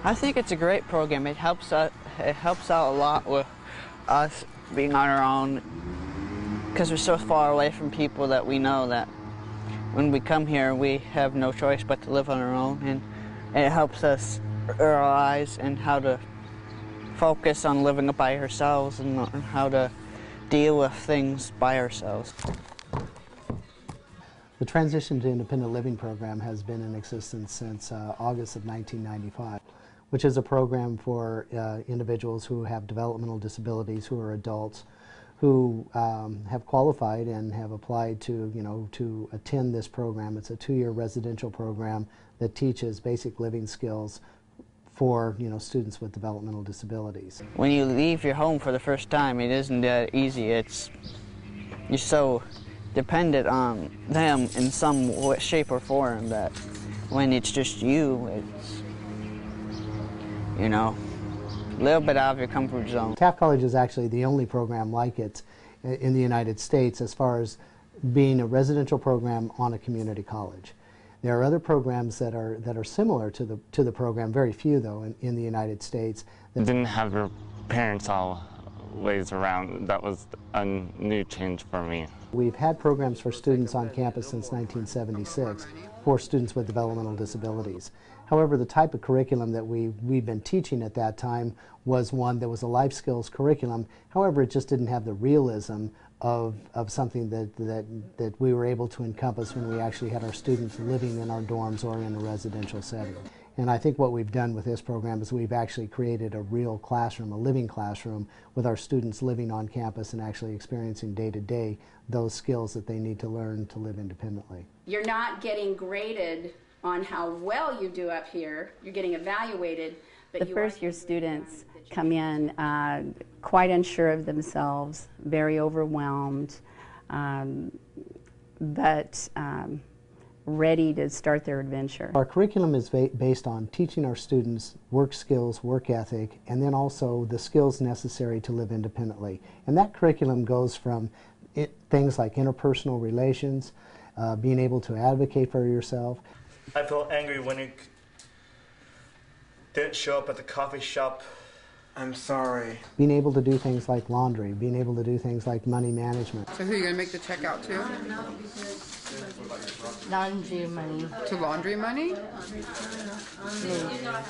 I think it's a great program. It helps out a lot with us being on our own, because we're so far away from people that we know that when we come here we have no choice but to live on our own, and it helps us realize and how to focus on living by ourselves and how to deal with things by ourselves. The Transition to Independent Living program has been in existence since August of 1995, which is a program for individuals who have developmental disabilities, who are adults, who have qualified and have applied to attend this program. It's a 2-year residential program that teaches basic living skills for students with developmental disabilities. When you leave your home for the first time, it isn't that easy. You're so dependent on them in some shape or form that when it's just you, it's a little bit out of your comfort zone. Taft College is actually the only program like it in the United States as far as being a residential program on a community college. There are other programs that are similar to the program, very few though, in the United States. Didn't have your parents always around. That was a new change for me. We've had programs for students on campus since 1976 for students with developmental disabilities. However, the type of curriculum that we've been teaching at that time was one that was a life skills curriculum. However, it just didn't have the realism of something that we were able to encompass when we actually had our students living in our dorms or in a residential setting. And I think what we've done with this program is we've actually created a real classroom, a living classroom, with our students living on campus and actually experiencing day to day those skills that they need to learn to live independently. You're not getting graded on how well you do up here. You're getting evaluated. But the first year students come in quite unsure of themselves, very overwhelmed, but ready to start their adventure. Our curriculum is based on teaching our students work skills, work ethic, and then also the skills necessary to live independently. And that curriculum goes from things like interpersonal relations, being able to advocate for yourself. I felt angry when it didn't show up at the coffee shop. I'm sorry. Being able to do things like laundry, being able to do things like money management. So who are you going to make the check out to? Laundry money. To laundry money?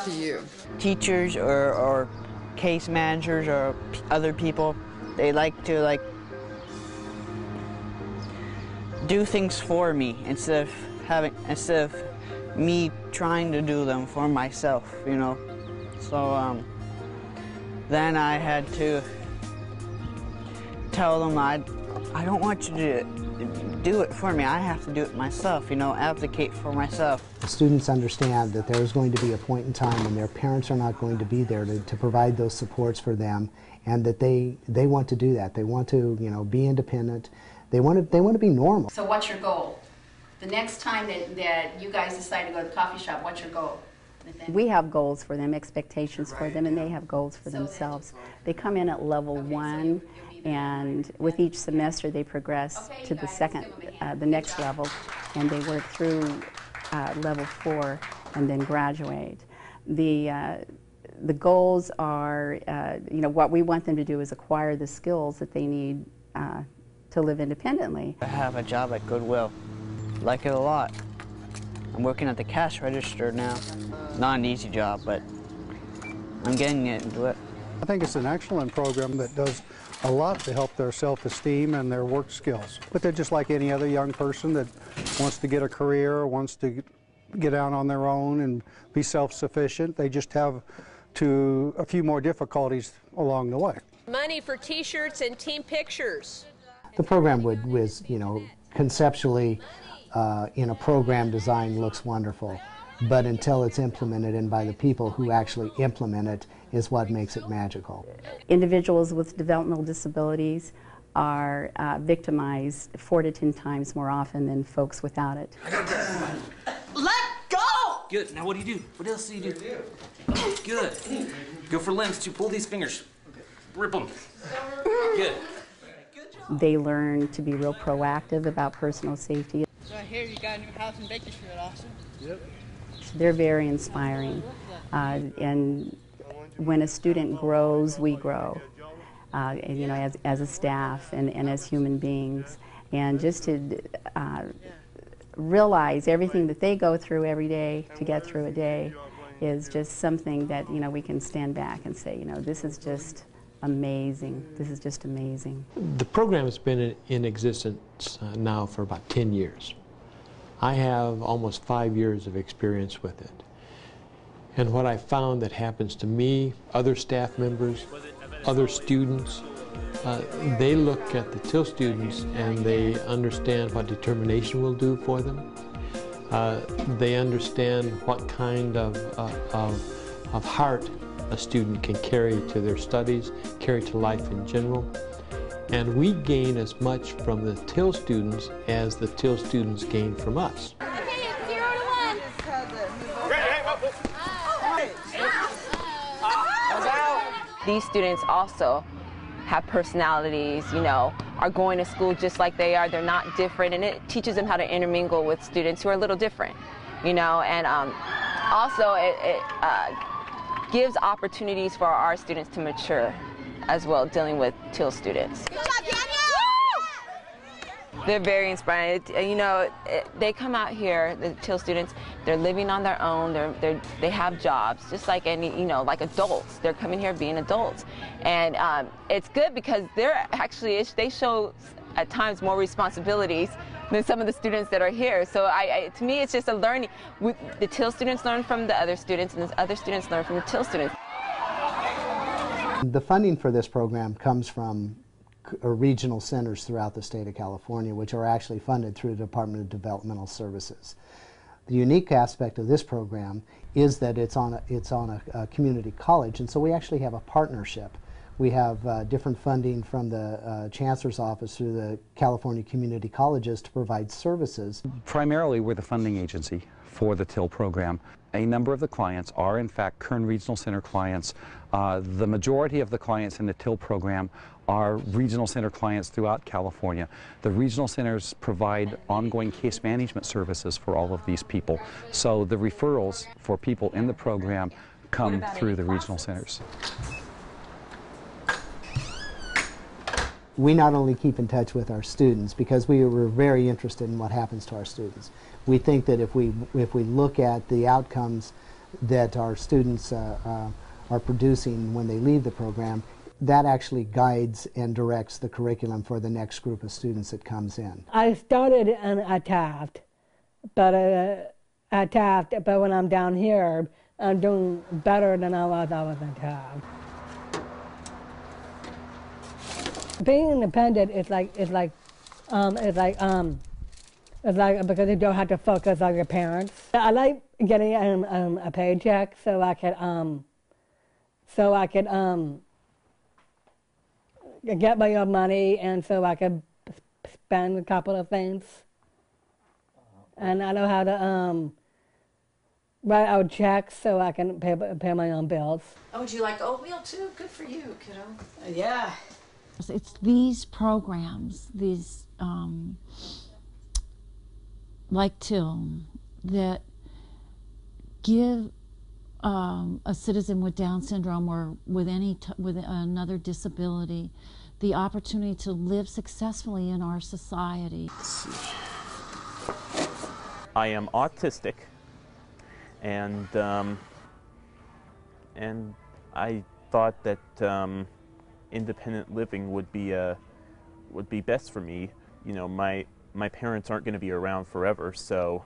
To you. Teachers or case managers or other people, they like to do things for me instead of me trying to do them for myself, So then I had to tell them I don't want you to do it for me. I have to do it myself, advocate for myself. The students understand that there's going to be a point in time when their parents are not going to be there to provide those supports for them, and that they want to do that. They want to, be independent. They want to be normal. So what's your goal? The next time that you guys decide to go to the coffee shop, what's your goal? We have goals for them, expectations for them, and they have goals for themselves. They come in at level 1, and with each semester they progress to the next level, and they work through level 4 and then graduate. The goals are, what we want them to do is acquire the skills that they need to live independently. I have a job at Goodwill. Like it a lot. I'm working at the cash register now. Not an easy job, but I'm getting into it. I think it's an excellent program that does a lot to help their self-esteem and their work skills. But they're just like any other young person that wants to get a career, wants to get out on their own and be self-sufficient. They just have a few more difficulties along the way. Money for T-shirts and team pictures. The program was, conceptually in a program design looks wonderful, but until it's implemented and by the people who actually implement it is what makes it magical. Individuals with developmental disabilities are victimized 4 to 10 times more often than folks without it. Let go! Good. Now what do you do? What else do you do? Good. Go for limbs too. Pull these fingers. Rip them. Good. They learn to be real proactive about personal safety. So I hear you got a new house in Bakersfield, Austin. Yep. They're very inspiring. And when a student grows, we grow, you know, as a staff and as human beings. And just to realize everything that they go through every day to get through a day is just something that, you know, we can stand back and say, you know, this is just amazing. This is just amazing. The program has been in existence now for about 10 years. I have almost 5 years of experience with it. And what I found that happens to me, other staff members, other students, they look at the TIL students and they understand what determination will do for them. They understand what kind of heart a student can carry to their studies, carry to life in general. And we gain as much from the TIL students as the TIL students gain from us. These students also have personalities, you know, are going to school just like they are. They're not different, and it teaches them how to intermingle with students who are a little different, you know, and also it gives opportunities for our students to mature as well, dealing with TIL students. They're very inspiring. You know, they come out here, the TIL students, they're living on their own, they have jobs, just like any, you know, like adults. They're coming here being adults. And it's good because they're actually, they show at times more responsibilities than some of the students that are here. So to me, it's just a learning. The TIL students learn from the other students, and the other students learn from the TIL students. The funding for this program comes from regional centers throughout the state of California, which are actually funded through the Department of Developmental Services. The unique aspect of this program is that it's on a community college, and so we actually have a partnership. We have different funding from the Chancellor's Office through the California Community Colleges to provide services. Primarily, we're the funding agency for the TIL program. A number of the clients are, in fact, Kern Regional Center clients. The majority of the clients in the TIL program are regional center clients throughout California. The regional centers provide ongoing case management services for all of these people. So the referrals for people in the program come through the regional centers. We not only keep in touch with our students because we were very interested in what happens to our students. We think that if we look at the outcomes that our students are producing when they leave the program, that actually guides and directs the curriculum for the next group of students that comes in. I started at Taft, but when I'm down here, I'm doing better than I was at Taft. Being independent is like because you don't have to focus on your parents. I like getting a paycheck so I could get my own money, and so I could spend a couple of things. And I know how to write out checks so I can pay my own bills. Oh, would you like oatmeal too? Good for you, kiddo. Yeah. It's these programs, these like TIL, that give a citizen with Down syndrome or with another disability the opportunity to live successfully in our society. I am autistic, and I thought that independent living would be best for me. You know, my parents aren't going to be around forever, so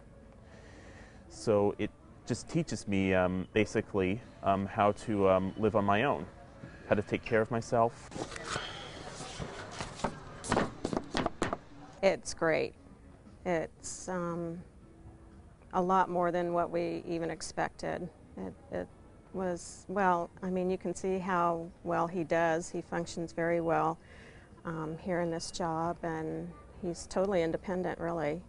it just teaches me basically how to live on my own, how to take care of myself. It's great. It's a lot more than what we even expected. It was, well, I mean, you can see how well he does. He functions very well here in this job, and he's totally independent, really.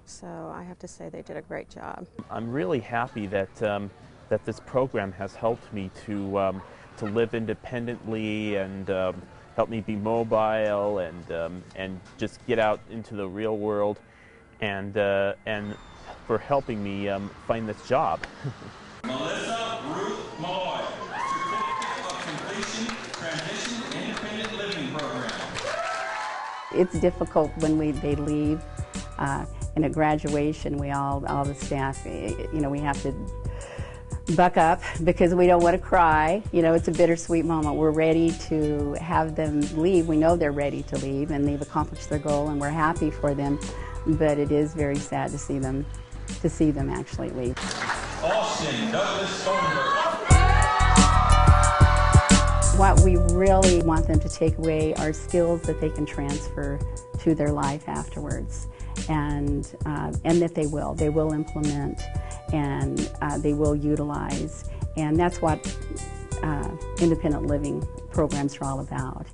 So I have to say they did a great job. I'm really happy that that this program has helped me to live independently and help me be mobile and just get out into the real world and for helping me find this job. Melissa Ruth Malloy, Certificate of Completion, Transition Independent Living Program. It's difficult when they leave. In a graduation, all the staff, we have to buck up because we don't want to cry. It's a bittersweet moment. We're ready to have them leave. We know they're ready to leave and they've accomplished their goal and we're happy for them, but it is very sad to see them actually leave. Austin Douglas Thornburg. What we really want them to take away are skills that they can transfer to their life afterwards, and that they will implement, and they will utilize, and that's what independent living programs are all about.